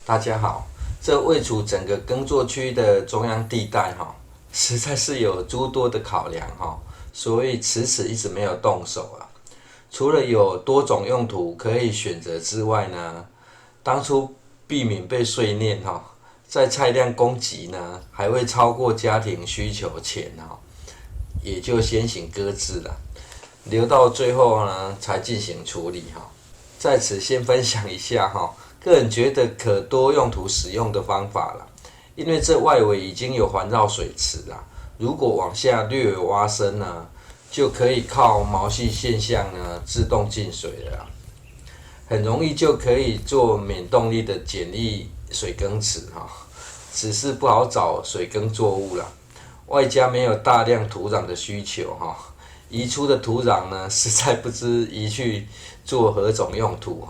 大家好，这位处整个耕作区的中央地带实在是有诸多的考量所以迟迟一直没有动手啊。除了有多种用途可以选择之外呢，当初避免被碎念在菜量供给呢还未超过家庭需求前也就先行搁置了，留到最后呢才进行处理在此先分享一下个人觉得可多用途使用的方法啦。因为这外围已经有环绕水池啦，如果往下略微挖深呢，就可以靠毛细现象呢自动进水了啦，很容易就可以做免动力的简易水耕池只是不好找水耕作物啦，外加没有大量土壤的需求移出的土壤呢实在不知移去做何种用途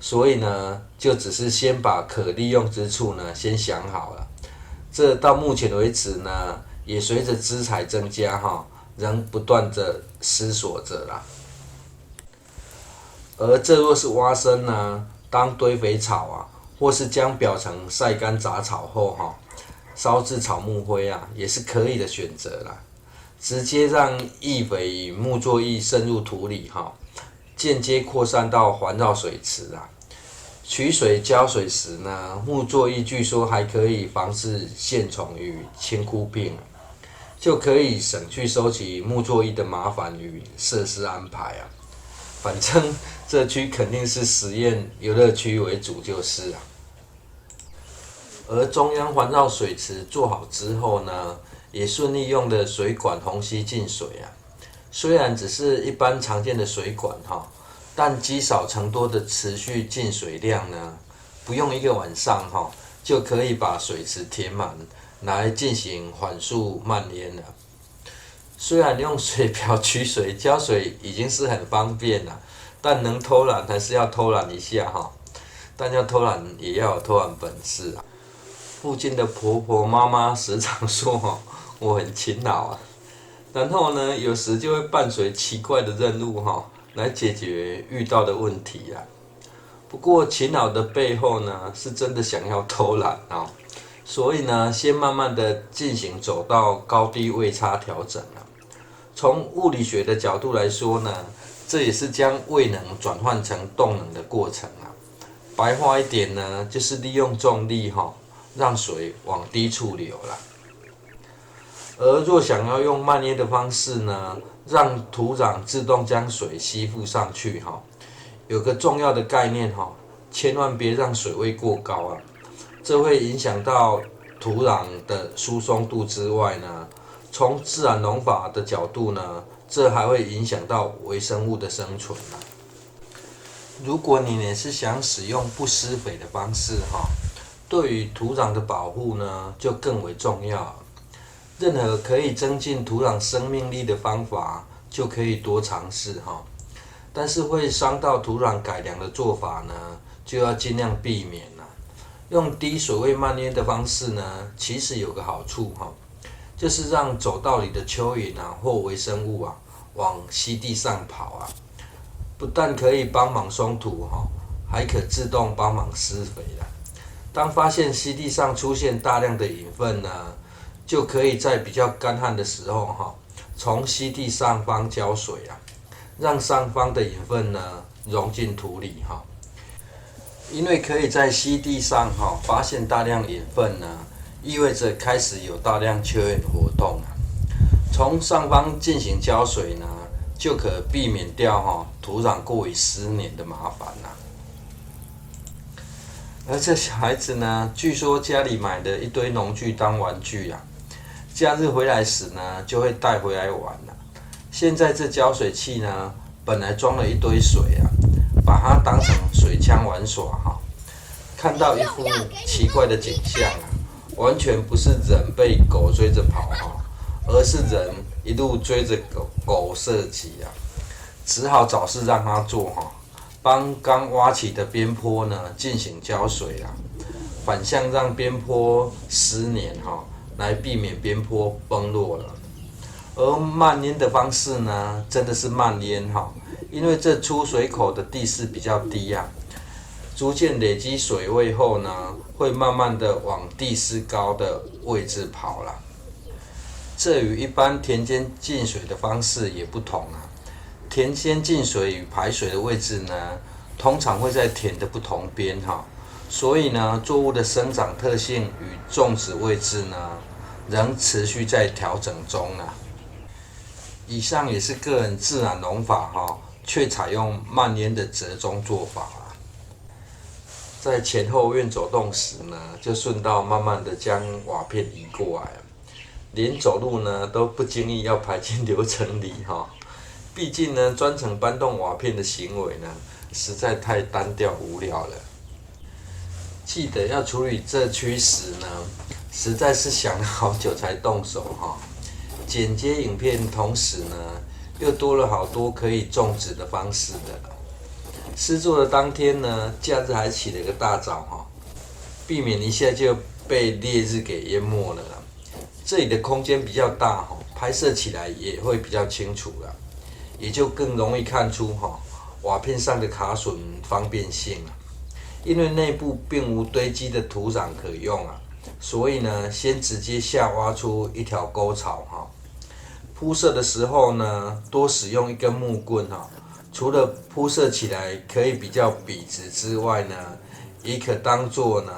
所以呢就只是先把可利用之处呢先想好了。这到目前为止呢也随着资材增加仍不断的思索着啦。而这若是挖深呢当堆肥草或是将表层晒干杂草后烧制草木灰也是可以的选择啦。直接让易肥与木作液渗入土里间接扩散到环绕水池取水浇水时呢，木作液据说还可以防治线虫与青枯病，就可以省去收集木作液的麻烦与设施安排反正这区肯定是实验游乐区为主就是而中央环绕水池做好之后呢，也顺利用了水管虹吸进水虽然只是一般常见的水管但积少成多的持续进水量呢，不用一个晚上就可以把水池填满，来进行缓速蔓延了。虽然用水瓢取水浇水已经是很方便了，但能偷懒还是要偷懒一下但要偷懒也要有偷懒本事附近的婆婆妈妈时常说我很勤劳然后呢有时就会伴随奇怪的任务来解决遇到的问题不过勤劳的背后呢是真的想要偷懒所以呢先慢慢的进行走到高低位差调整从物理学的角度来说呢，这也是将位能转换成动能的过程白话一点呢就是利用重力让水往低处流啦。而若想要用蔓延的方式呢，让土壤自动将水吸附上去有个重要的概念千万别让水位过高这会影响到土壤的疏松度之外呢，从自然农法的角度呢，这还会影响到微生物的生存如果你也是想使用不施肥的方式对于土壤的保护呢就更为重要任何可以增进土壤生命力的方法就可以多尝试但是会伤到土壤改良的做法呢就要尽量避免用低水位蔓延的方式呢其实有个好处就是让走道里的蚯蚓或微生物往溪地上跑不但可以帮忙松土还可自动帮忙施肥当发现溪地上出现大量的养分呢，就可以在比较干旱的时候从溪地上方浇水让上方的养分呢融进土里因为可以在溪地上发现大量养分呢，意味着开始有大量蚯蚓活动从上方进行浇水呢，就可避免掉土壤过于湿黏的麻烦而这小孩子呢，据说家里买的一堆农具当玩具假日回来时呢，就会带回来玩现在这浇水器呢，本来装了一堆水把它当成水枪玩耍看到一副奇怪的景象完全不是人被狗追着跑而是人一路追着狗射击只好找事让它做帮刚挖起的边坡呢进行浇水反向让边坡湿黏来避免边坡崩落了。而蔓延的方式呢，真的是蔓延因为这出水口的地势比较低逐渐累积水位后呢，会慢慢的往地势高的位置跑了。这与一般田间进水的方式也不同啊。田间进水与排水的位置呢，通常会在田的不同边哈，所以呢，作物的生长特性与种植位置呢，仍持续在调整中呢。以上也是个人自然农法哈，却采用慢烟的折中做法啦。在前后院走动时呢，就顺道慢慢的将瓦片移过来，连走路呢都不经意要排进流程里哈。毕竟呢，专程搬动瓦片的行为呢，实在太单调无聊了。记得要处理这区时呢，实在是想了好久才动手哈。剪接影片同时呢，又多了好多可以种植的方式的。施作的当天呢，假日还起了个大早哈，避免一下就被烈日给淹没了啦。这里的空间比较大哈，拍摄起来也会比较清楚啦，也就更容易看出哈瓦片上的卡榫方便性啊。因为内部并无堆积的土壤可用啊，所以呢，先直接下挖出一条沟槽哈。铺设的时候呢，多使用一根木棍哈，除了铺设起来可以比较笔直之外呢，也可当作呢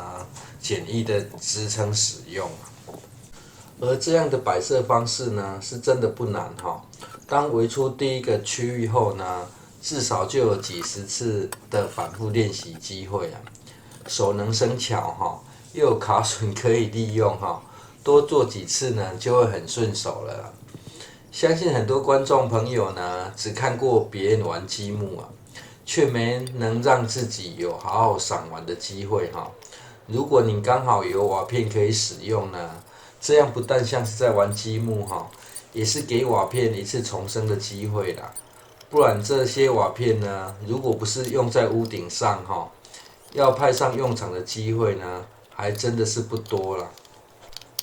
简易的支撑使用。而这样的摆设方式呢，是真的不难哈。当围出第一个区域后呢，至少就有几十次的反复练习机会啊，手能生巧哈，又有卡榫可以利用哈，多做几次呢，就会很顺手了啦。相信很多观众朋友呢，只看过别人玩积木啊，却没能让自己有好好赏玩的机会哈。如果你刚好有瓦片可以使用呢，这样不但像是在玩积木哈，也是给瓦片一次重生的机会啦。不然这些瓦片呢，如果不是用在屋顶上哈，要派上用场的机会呢，还真的是不多啦。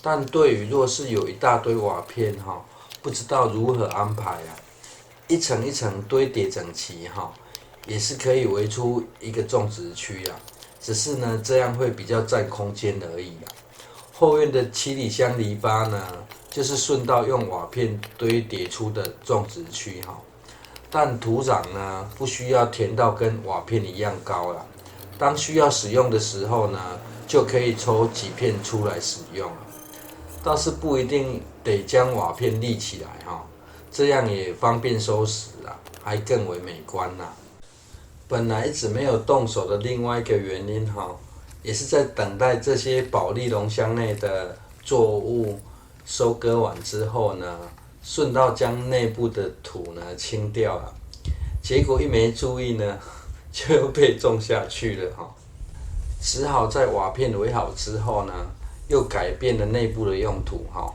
但对于若是有一大堆瓦片哈，不知道如何安排啊，一层一层堆叠整齐哈，也是可以围出一个种植区啊。只是呢，这样会比较占空间而已啊。后院的七里香篱笆呢，就是顺道用瓦片堆叠出的种植区哈。但土壤呢，不需要填到跟瓦片一样高啦。当需要使用的时候呢，就可以抽几片出来使用了。倒是不一定得将瓦片立起来哈，这样也方便收拾啦，还更为美观啦。本来一直没有动手的另外一个原因哈，也是在等待这些保利龙箱内的作物收割完之后呢，顺道将内部的土呢清掉了。结果一没注意呢，就又被种下去了哈。只好在瓦片围好之后呢，又改变了内部的用途哈，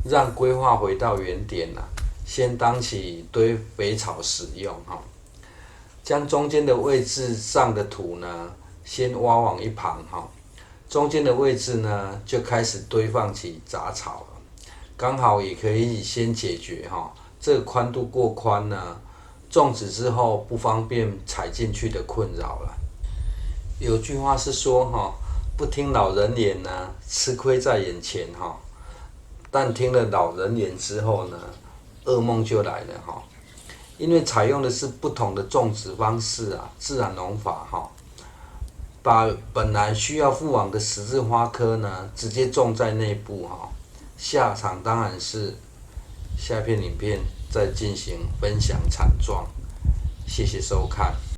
让规划回到原点啦。先当起堆肥草使用哈，将中间的位置上的土呢，先挖往一旁哈，中间的位置呢，就开始堆放起杂草了。刚好也可以先解决哈，这个宽度过宽呢，种植之后不方便踩进去的困扰了。有句话是说哈，不听老人言呢，吃亏在眼前哈。但听了老人言之后呢，噩梦就来了哈。因为采用的是不同的种植方式啊，自然农法哈，把本来需要覆网的十字花科呢，直接种在内部哈。下场当然是下片影片再进行分享惨状。谢谢收看。